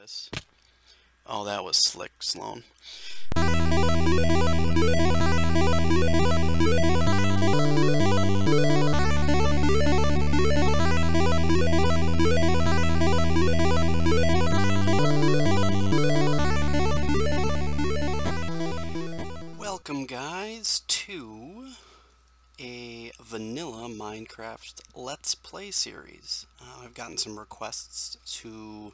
this. Oh, that was slick, Sloan. Welcome, guys, to a vanilla Minecraft Let's Play series. I've gotten some requests to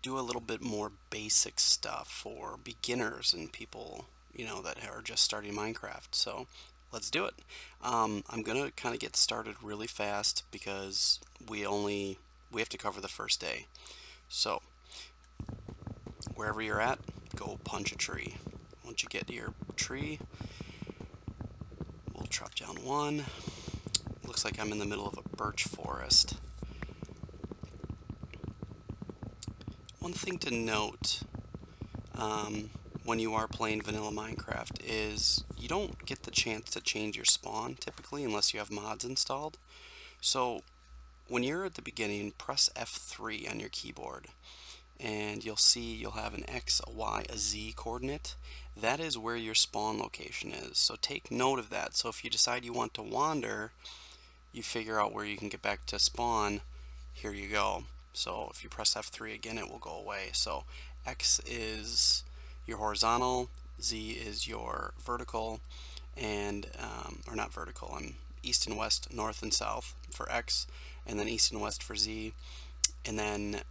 do a little bit more basic stuff for beginners and people, you know, that are just starting Minecraft. So let's do it. I'm gonna kind of get started really fast because we have to cover the first day. So wherever you're at, go punch a tree. Once you get to your tree, we'll chop down one. Looks like I'm in the middle of a birch forest. One thing to note when you are playing vanilla Minecraft is you don't get the chance to change your spawn typically unless you have mods installed. So when you're at the beginning, press F3 on your keyboard and you'll see you'll have an X, a Y, a Z coordinate. That is where your spawn location is. So take note of that. So if you decide you want to wander, you figure out where you can get back to spawn. Here you go. So if you press F3 again, it will go away. So X is your horizontal, Z is your vertical, and or not vertical, east and west, north and south for X, and then east and west for Z, and then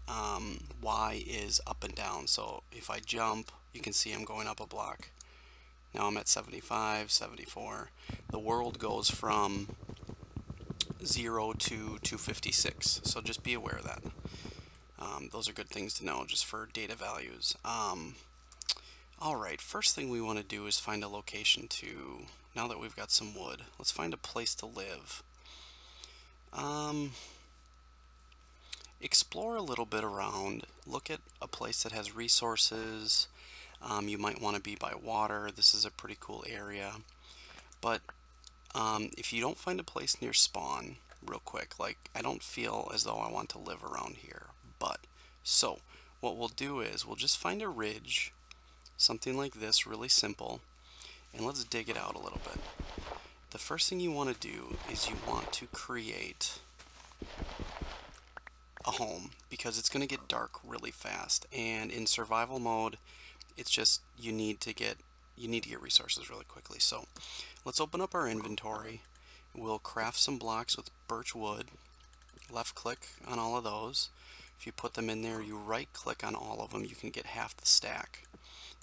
Y is up and down. So if I jump, you can see I'm going up a block. Now I'm at 75, 74. The world goes from 0 to 256, so just be aware of that. Those are good things to know just for data values. Alright, first thing we want to do is find a location to, now that we've got some wood, let's find a place to live. Explore a little bit around, look at a place that has resources. You might want to be by water. This is a pretty cool area, but if you don't find a place near spawn real quick, like I don't feel as though I want to live around here, but so what we'll do is we'll just find a ridge, something like this, really simple, and let's dig it out a little bit. The first thing you want to do is you want to create a home because it's going to get dark really fast, and in survival mode it's just you need to get resources really quickly. So let's open up our inventory. We'll craft some blocks with birch wood. Left click on all of those. If you put them in there, you right click on all of them, you can get half the stack.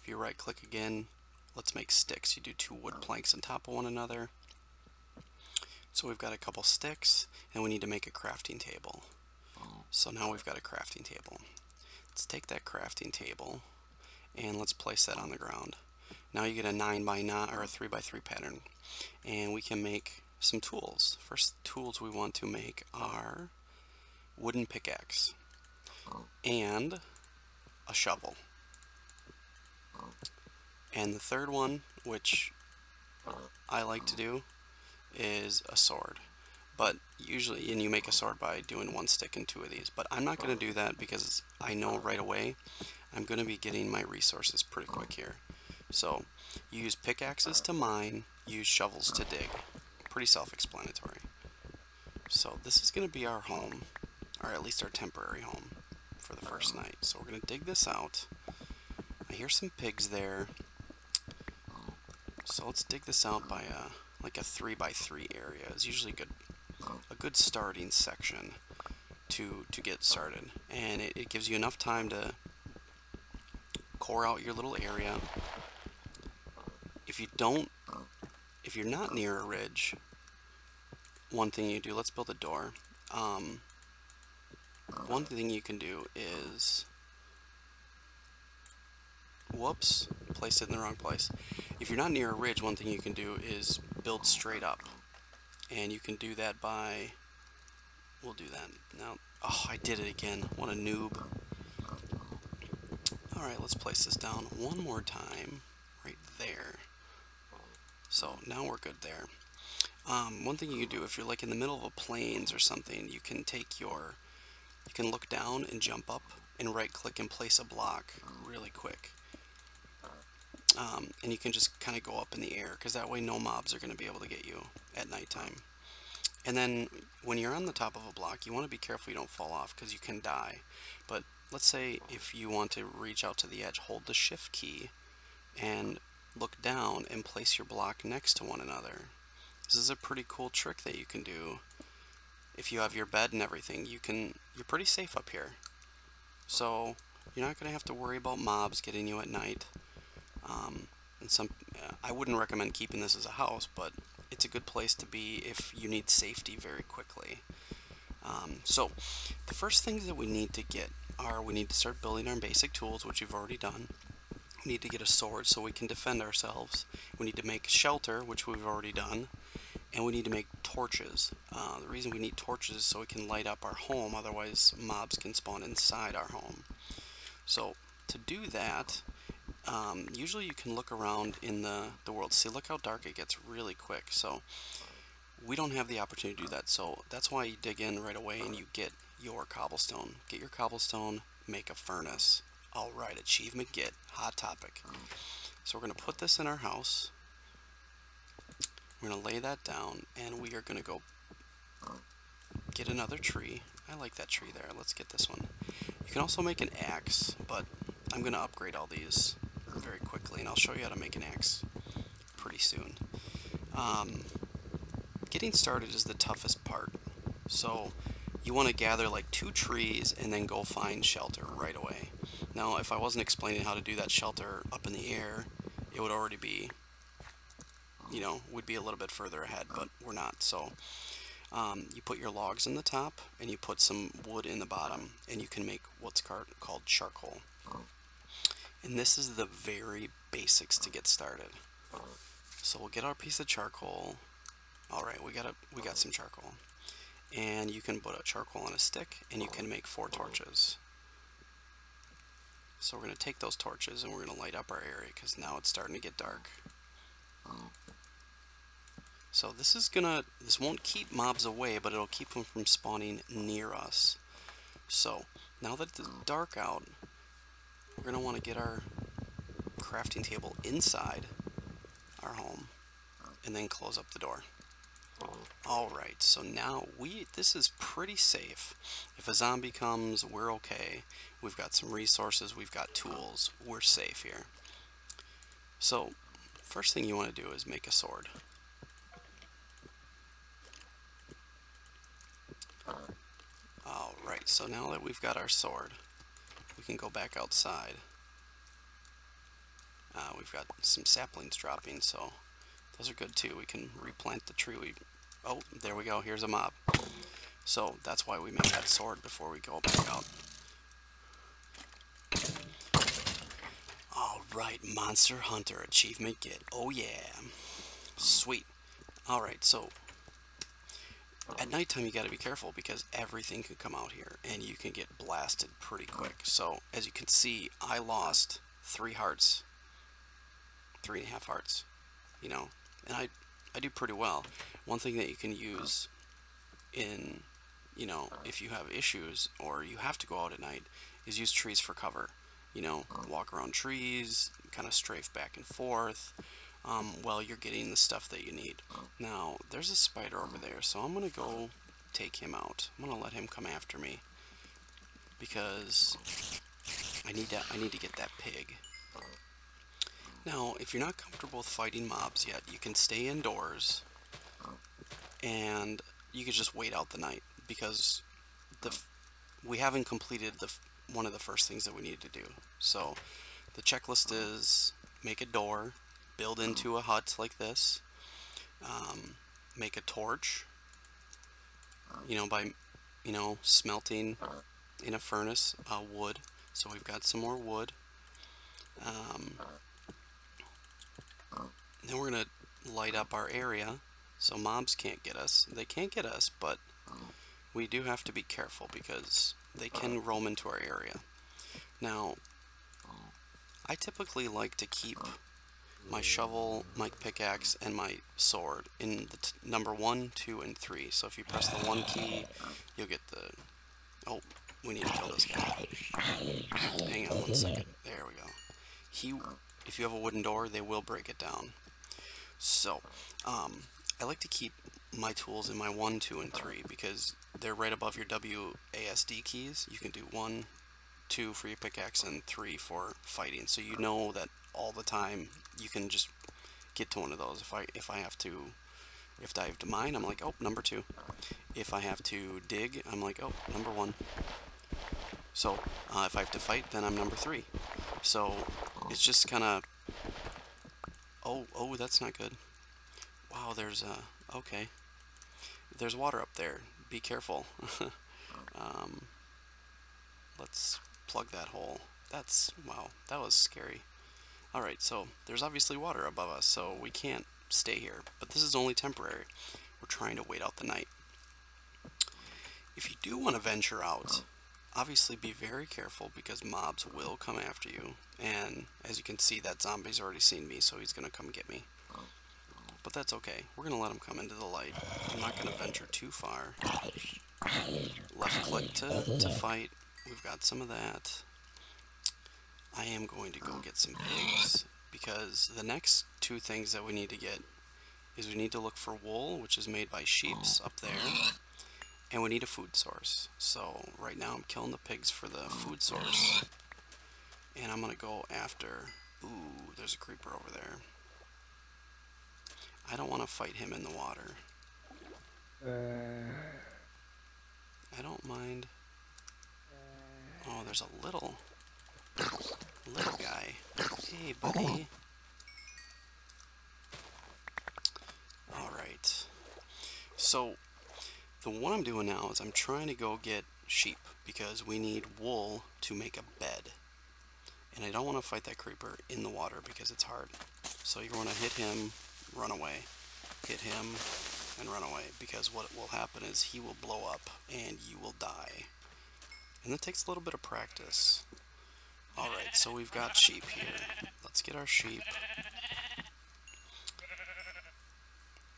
If you right click again, let's make sticks. You do 2 wood planks on top of one another. So we've got a couple sticks, and we need to make a crafting table. So now we've got a crafting table. Let's take that crafting table and let's place that on the ground. Now you get a 9x9 or a 3x3 pattern, and we can make some tools. First tools we want to make are wooden pickaxe and a shovel. And the third one, which I like to do, is a sword. But usually, and you make a sword by doing 1 stick and 2 of these, but I'm not going to do that because I know right away I'm going to be getting my resources pretty quick here. So use pickaxes to mine, use shovels to dig. Pretty self-explanatory. So this is going to be our home, or at least our temporary home for the first night. So we're going to dig this out. I hear some pigs there. So let's dig this out by like a 3x3 area. It's usually a good starting section to get started, and it gives you enough time to core out your little area. If you're not near a ridge, one thing you do, let's build a door. One thing you can do is, whoops, placed it in the wrong place. If you're not near a ridge, one thing you can do is build straight up. And you can do that by, we'll do that now. Oh, I did it again. What a noob. Alright, let's place this down one more time, right there. So now we're good there. One thing you can do if you're like in the middle of a plains or something, you can take you can look down and jump up and right click and place a block really quick. And you can just kind of go up in the air, because that way no mobs are going to be able to get you at nighttime. And then when you're on the top of a block, you want to be careful you don't fall off, because you can die. But let's say if you want to reach out to the edge, hold the shift key and look down and place your block next to one another. This is a pretty cool trick that you can do. If you have your bed and everything, you're pretty safe up here. So you're not going to have to worry about mobs getting you at night. I wouldn't recommend keeping this as a house, but it's a good place to be if you need safety very quickly. So the first things that we need to get are, we need to start building our basic tools, which you've already done. We need to get a sword so we can defend ourselves. We need to make shelter, which we've already done. And we need to make torches. The reason we need torches is so we can light up our home, otherwise mobs can spawn inside our home. So to do that, usually you can look around in the world. See, look how dark it gets really quick. So we don't have the opportunity to do that. So that's why you dig in right away and you get your cobblestone. Get your cobblestone, make a furnace. Alright, achievement get, hot topic. So we're going to put this in our house. We're going to lay that down, and we are going to go get another tree. I like that tree there. Let's get this one. You can also make an axe, but I'm going to upgrade all these very quickly, and I'll show you how to make an axe pretty soon. Getting started is the toughest part. So you want to gather like 2 trees and then go find shelter right away. Now, if I wasn't explaining how to do that shelter up in the air, it would already be, you know, we'd be a little bit further ahead, but we're not. So you put your logs in the top and you put some wood in the bottom, and you can make what's called charcoal. And this is the very basics to get started. So we'll get our piece of charcoal. Alright, we got some charcoal. And you can put a charcoal on a stick and you can make 4 torches. So we're going to take those torches and we're going to light up our area, because now it's starting to get dark. So this won't keep mobs away, but it'll keep them from spawning near us. So now that it's dark out, we're going to want to get our crafting table inside our home and then close up the door. Alright, so now this is pretty safe. If a zombie comes, we're okay. We've got some resources, we've got tools, we're safe here. So, first thing you want to do is make a sword. Alright, so now that we've got our sword, we can go back outside. We've got some saplings dropping, so those are good too. We can replant the tree. Oh, there we go. Here's a mob. So that's why we make that sword before we go back out. Alright, Monster Hunter achievement get. Oh yeah. Sweet. Alright, so at nighttime you gotta be careful, because everything can come out here and you can get blasted pretty quick. So as you can see, I lost 3 hearts. 3.5 hearts. You know, and I do pretty well. One thing that you can use in, you know, if you have issues or you have to go out at night, is use trees for cover. You know, walk around trees, kind of strafe back and forth while you're getting the stuff that you need. Now, there's a spider over there, so I'm going to go take him out. I'm going to let him come after me, because I need to get that pig. Now, if you're not comfortable with fighting mobs yet, you can stay indoors and you can just wait out the night, because we haven't completed one of the first things that we need to do. So the checklist is make a door, build into a hut like this, make a torch, you know, by, you know, smelting in a furnace wood. So we've got some more wood. Then we're going to light up our area so mobs can't get us. They can't get us, but we do have to be careful, because they can roam into our area. Now, I typically like to keep my shovel, my pickaxe, and my sword in the number 1, 2, and 3. So if you press the 1 key, you'll get the... Oh, we need to kill this guy. Hang on one second. There we go. If you have a wooden door, they will break it down. So, I like to keep my tools in my 1, 2, and 3 because they're right above your WASD keys. You can do 1, 2 for your pickaxe and 3 for fighting. So you know that all the time you can just get to one of those. If I have to mine, I'm like, oh, number 2. If I have to dig, I'm like, oh, number 1. So if I have to fight, then I'm number 3. So it's just kind of, oh, that's not good. Wow, okay. There's water up there. Be careful. Let's plug that hole. Wow, that was scary. Alright, so there's obviously water above us, so we can't stay here. But this is only temporary. We're trying to wait out the night. If you do want to venture out, obviously be very careful because mobs will come after you. And as you can see, that zombie's already seen me, so he's going to come get me. But that's okay. We're going to let him come into the light. I'm not going to venture too far. Left click to fight. We've got some of that. I am going to go get some pigs because the next 2 things that we need to get is we need to look for wool, which is made by sheeps up there, and we need a food source. So right now I'm killing the pigs for the food source, and I'm going to go after... Ooh, there's a creeper over there. I don't want to fight him in the water. I don't mind. Oh, there's a little guy. Hey, buddy. Alright. So, what I'm doing now is I'm trying to go get sheep because we need wool to make a bed. And I don't want to fight that creeper in the water because it's hard. So you're going to hit him, run away. Hit him, and run away. Because what will happen is he will blow up and you will die. And it takes a little bit of practice. Alright, so we've got sheep here. Let's get our sheep.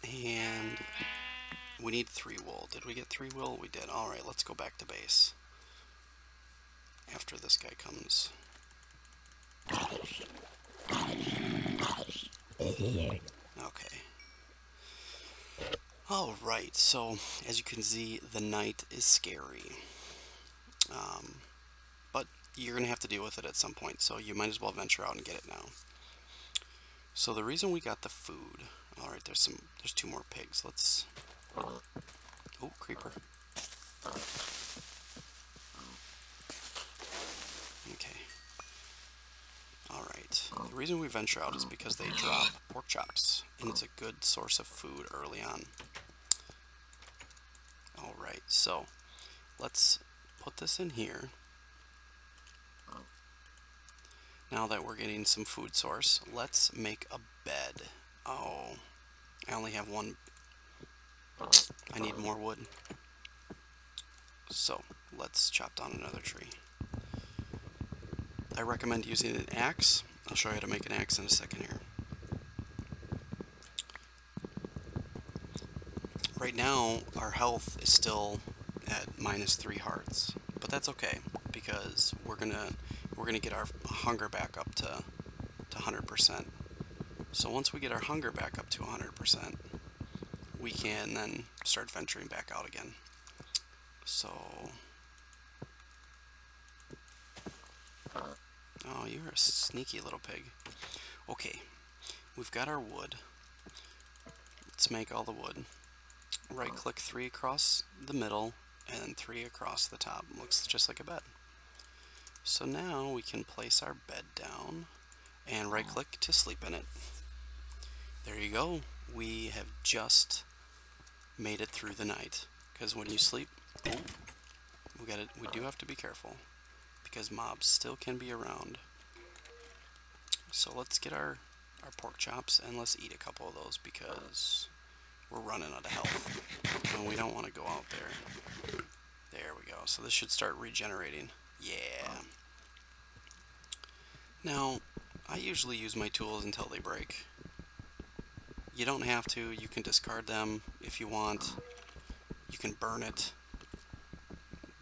And we need 3 wool. Did we get 3 wool? We did. Alright, let's go back to base. After this guy comes. Okay. Alright, so as you can see, the night is scary. But you're going to have to deal with it at some point, so you might as well venture out and get it now. So the reason we got the food... Alright, there's 2 more pigs. Let's... Oh, creeper. Okay. Alright. The reason we venture out is because they drop pork chops, and it's a good source of food early on. Alright, so let's put this in here. Now that we're getting some food source, let's make a bed. Oh, I only have 1. I need more wood. So, let's chop down another tree. I recommend using an axe. I'll show you how to make an axe in a second here. Right now, our health is still at -3 hearts, but that's okay because we're gonna get our hunger back up to 100%. So once we get our hunger back up to 100%, we can then start venturing back out again. So, oh, you're a sneaky little pig. Okay, we've got our wood. Let's make all the wood. Right click 3 across the middle and 3 across the top. Looks just like a bed. So now we can place our bed down and right click to sleep in it. There you go. We have just made it through the night. Because when you sleep, we do have to be careful because mobs still can be around. So let's get our pork chops and let's eat a couple of those because we're running out of health and we don't want to go out there. There we go. So this should start regenerating. Yeah. Now, I usually use my tools until they break. You don't have to. You can discard them if you want. You can burn it.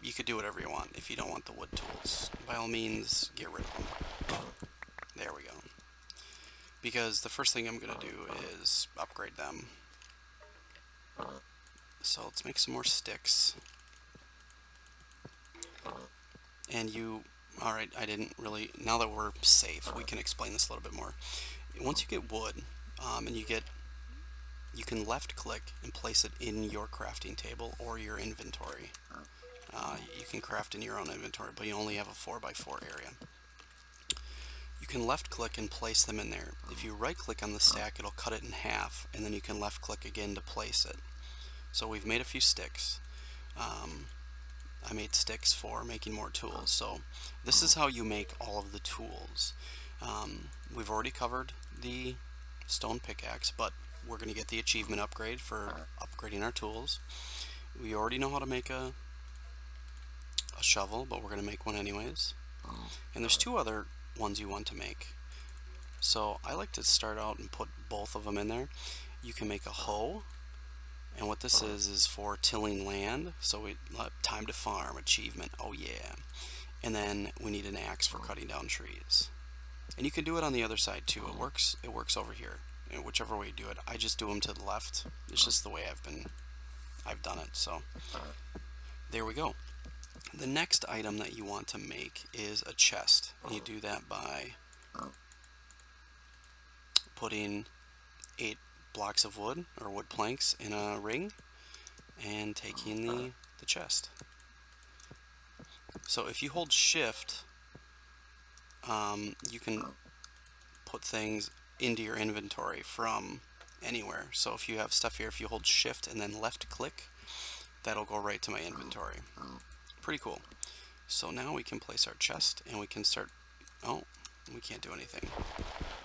you could do whatever you want. If you don't want the wood tools, by all means, get rid of them. There we go. Because the first thing I'm going to do is upgrade them. So let's make some more sticks. And alright, I didn't really, now that we're safe, we can explain this a little bit more. Once you get wood, and you can left click and place it in your crafting table or your inventory. You can craft in your own inventory, but you only have a 4x4 area. You can left click and place them in there. If you right click on the stack, it'll cut it in half, and then you can left click again to place it. So we've made a few sticks. I made sticks for making more tools. So this is how you make all of the tools. We've already covered the stone pickaxe, but we're going to get the achievement upgrade for upgrading our tools. We already know how to make a shovel, but we're going to make one anyways. And there's two other ones you want to make. So I like to start out and put both of them in there. You can make a hoe, and what this is for tilling land. So time to farm achievement. Oh yeah. And then we need an axe for cutting down trees. And you can do it on the other side too. It works over here. And whichever way you do it. I just do them to the left. It's just the way I've done it. So there we go. The next item that you want to make is a chest. And you do that by putting 8 blocks of wood or wood planks in a ring and taking the chest. So if you hold shift, you can put things into your inventory from anywhere. So if you have stuff here, if you hold shift and then left click, that'll go right to my inventory. Pretty cool. So now we can place our chest and we can start. Oh, we can't do anything.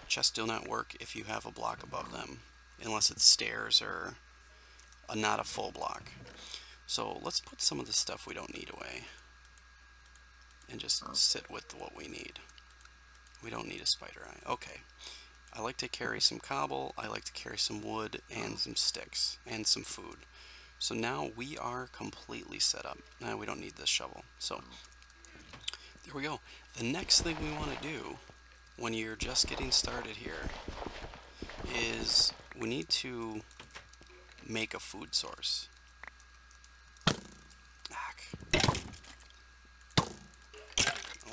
Chests do not work if you have a block above them, unless it's stairs or not a full block. So let's put some of the stuff we don't need away and just sit with what we need. We don't need a spider eye. Okay. I like to carry some cobble, I like to carry some wood and some sticks and some food. So now we are completely set up. Now we don't need this shovel. So there we go. The next thing we want to do when you're just getting started here is we need to make a food source.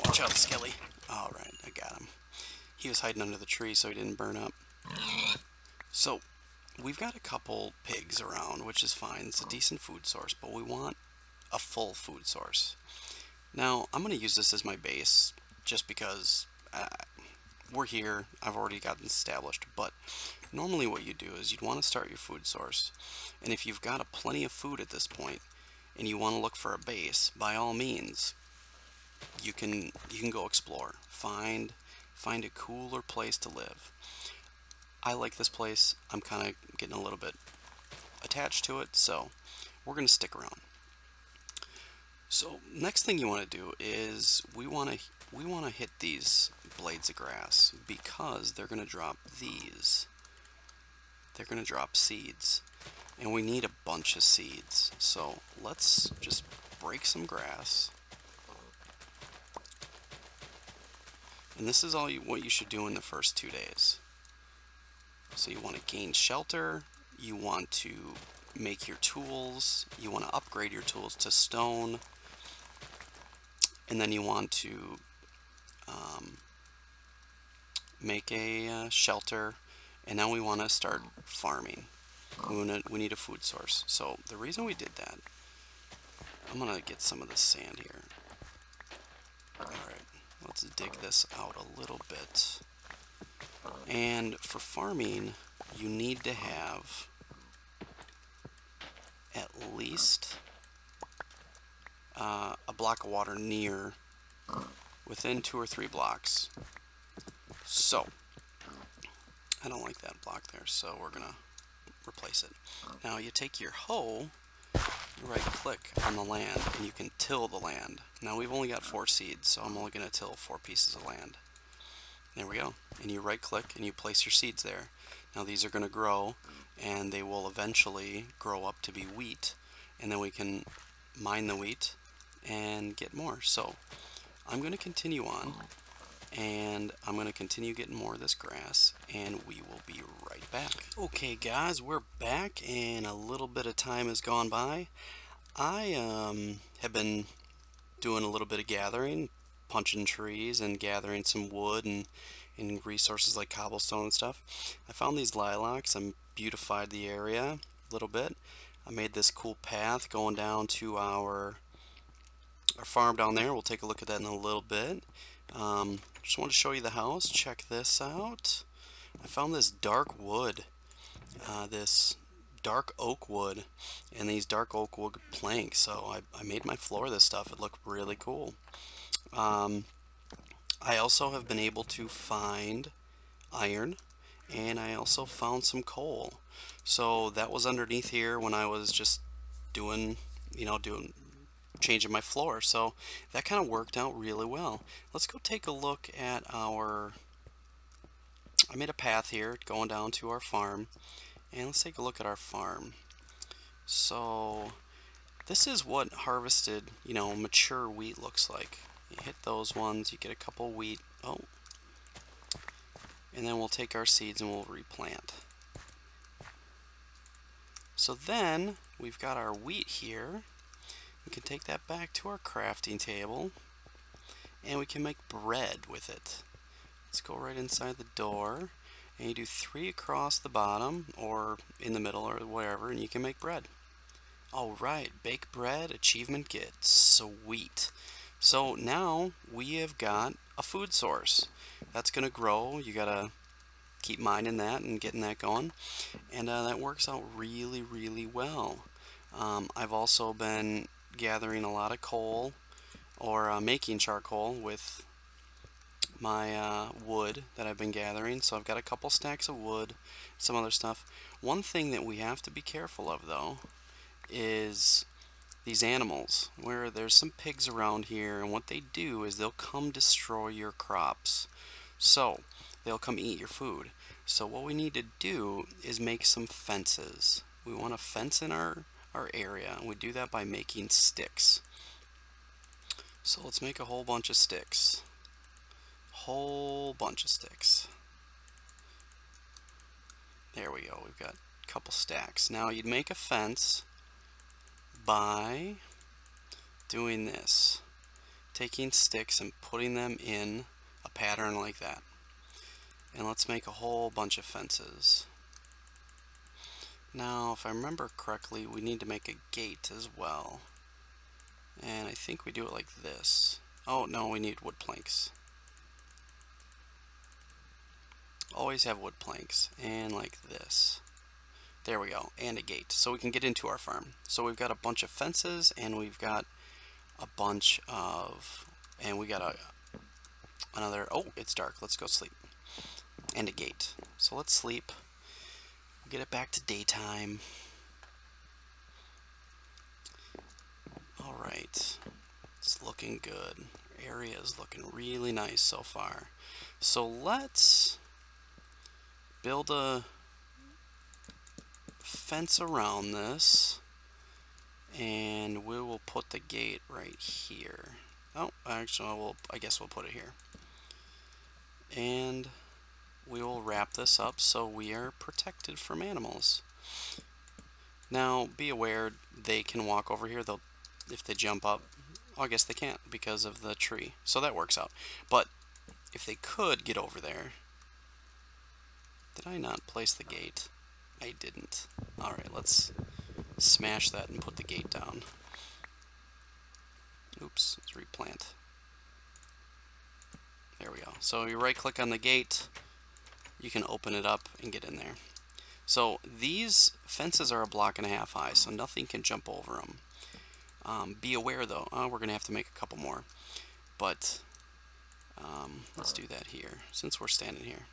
Watch out, Skelly. Alright, I got him. He was hiding under the tree so he didn't burn up. So we've got a couple pigs around, which is fine. It's a decent food source, but we want a full food source. Now, I'm going to use this as my base just because we're here. I've already gotten established, but normally what you do is you'd want to start your food source. And if you've got plenty of food at this point and you want to look for a base, by all means, you can go explore. Find a cooler place to live. I like this place. I'm kind of getting a little bit attached to it, so we're going to stick around. So next thing you want to do is we want to hit these blades of grass because they're going to drop these. They're going to drop seeds, and we need a bunch of seeds. So let's just break some grass. And this is what you should do in the first 2 days. So you want to gain shelter, you want to make your tools, you want to upgrade your tools to stone, and then you want to make a shelter, and now we want to start farming. We need a food source. So the reason we did that, I'm going to get some of this sand here. Alright, let's dig this out a little bit. And for farming, you need to have at least a block of water within 2 or 3 blocks. So, I don't like that block there, so we're going to replace it. Now you take your hoe, right click on the land, and you can till the land. Now we've only got 4 seeds, so I'm only going to till 4 pieces of land. There we go. And you right click and you place your seeds there. Now these are going to grow, and they will eventually grow up to be wheat, and then we can mine the wheat and get more. So I'm going to continue on, and I'm going to continue getting more of this grass, and we will be right back. Okay guys, we're back, and a little bit of time has gone by. I have been doing a little bit of gathering, punching trees and gathering some wood and resources like cobblestone and stuff. I found these lilacs and beautified the area a little bit. I made this cool path going down to our farm down there. We'll take a look at that in a little bit. Just want to show you the house. Check this out. I found this dark wood, this dark oak wood, and these dark oak wood planks. So I made my floor of this stuff. It looked really cool. I also have been able to find iron, and I also found some coal. So that was underneath here when I was just doing, changing my floor. So that kind of worked out really well. Let's go take a look at I made a path here going down to our farm, and let's take a look at our farm. So this is what harvested, mature wheat looks like. You hit those ones, you get a couple wheat. Oh, and then we'll take our seeds and we'll replant. So then we've got our wheat here. We can take that back to our crafting table, and we can make bread with it. Let's go right inside the door, and you do 3 across the bottom or in the middle or wherever, and you can make bread. Alright, bake bread, achievement get. Sweet. So now we have got a food source. That's going to grow. You got to keep mining that and getting that going. And that works out really, really well. I've also been gathering a lot of coal, or making charcoal with my wood that I've been gathering. So I've got a couple stacks of wood, some other stuff. One thing that we have to be careful of though is these animals, where there's some pigs around here, and what they do is they'll come destroy your crops. So they'll come eat your food. So what we need to do is make some fences. We want to fence in our area, and we do that by making sticks. So let's make a whole bunch of sticks. Whole bunch of sticks. There we go. We've got a couple stacks. Now you'd make a fence by doing this, taking sticks and putting them in a pattern like that. And let's make a whole bunch of fences. Now if I remember correctly, we need to make a gate as well, and I think we do it like this. Oh no, we need wood planks. Always have wood planks, and like this. There we go, and a gate, so we can get into our farm. So we've got a bunch of fences, and we've got a bunch of, and we got another, oh, it's dark, let's go sleep. And a gate. So let's sleep. We'll get it back to daytime. Alright, it's looking good. Our area is looking really nice so far. So let's build a fence around this, and we will put the gate right here. Oh, actually, I guess we'll put it here. And we will wrap this up so we are protected from animals. Now, be aware, they can walk over here. If they jump up, I guess they can't because of the tree. So that works out. But if they could get over there, did I not place the gate? I didn't. Alright, let's smash that and put the gate down. Oops, let's replant. There we go. So you right click on the gate, you can open it up and get in there. So these fences are 1.5 blocks high, so nothing can jump over them. Be aware though, we're going to have to make a couple more. But let's do that here, since we're standing here.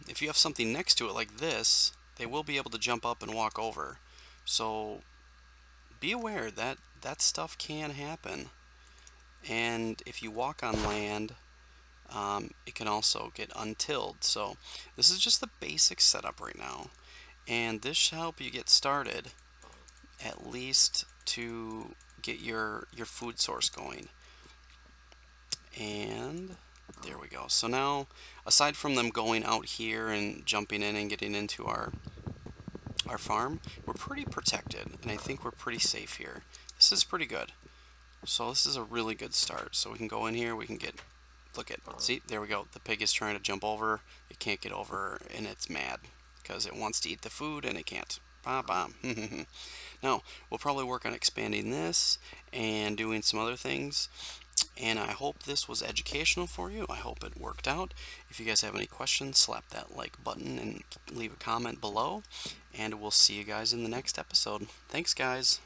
If you have something next to it like this, they will be able to jump up and walk over. So be aware that that stuff can happen. And if you walk on land, it can also get untilled. So this is just the basic setup right now, and this should help you get started at least to get your food source going. And there we go. So now, aside from them going out here and jumping in and getting into our farm, we're pretty protected, and I think we're pretty safe here. This is pretty good. So this is a really good start. So we can go in here, we can get, look at, see, there we go. The pig is trying to jump over. It can't get over, and it's mad because it wants to eat the food and it can't. Bam, bam. Now, we'll probably work on expanding this and doing some other things. And I hope this was educational for you. I hope it worked out. If you guys have any questions, slap that like button and leave a comment below. And we'll see you guys in the next episode. Thanks, guys.